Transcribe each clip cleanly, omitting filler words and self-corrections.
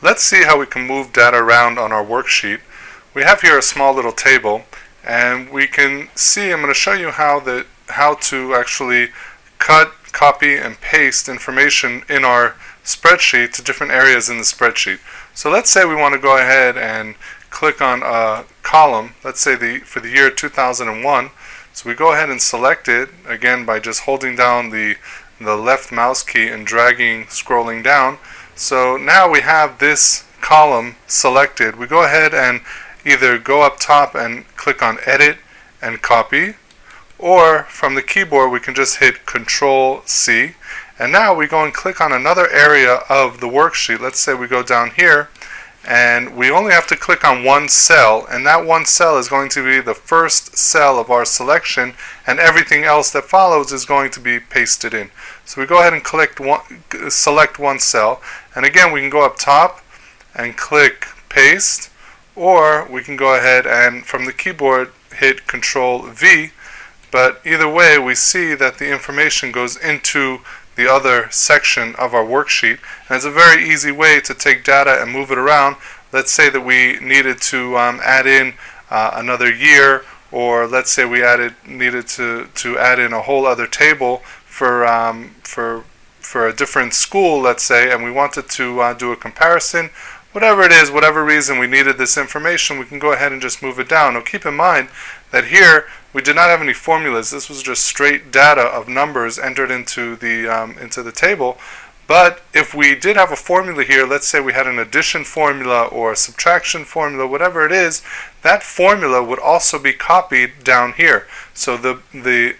Let's see how we can move data around on our worksheet. We have here a small little table, and we can see, I'm going to show you how to actually cut, copy, and paste information in our spreadsheet to different areas in the spreadsheet. So let's say we want to go ahead and click on a column, let's say for the year 2001. So we go ahead and select it, again by just holding down the left mouse key and scrolling down. So now we have this column selected. We go ahead and either go up top and click on edit and copy, or from the keyboard we can just hit Control C, and now we go and click on another area of the worksheet. Let's say we go down here and we only have to click on one cell, and that one cell is going to be the first cell of our selection, and everything else that follows is going to be pasted in. So we go ahead and select one cell, and again we can go up top and click paste, or we can go ahead and from the keyboard hit Control V. But either way, we see that the information goes into the other section of our worksheet, and it's a very easy way to take data and move it around. Let's say that we needed to add in another year, or let's say we needed to add in a whole other table for a different school, let's say, and we wanted to do a comparison. Whatever it is, whatever reason we needed this information, we can go ahead and just move it down. Now keep in mind that here we did not have any formulas. This was just straight data of numbers entered into the table. But if we did have a formula here, let's say we had an addition formula or a subtraction formula, whatever it is, that formula would also be copied down here. So the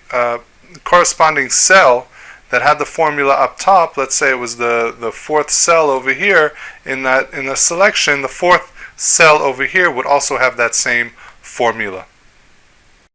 corresponding cell that had the formula up top, let's say it was the fourth cell over here in the selection, the fourth cell over here would also have that same formula.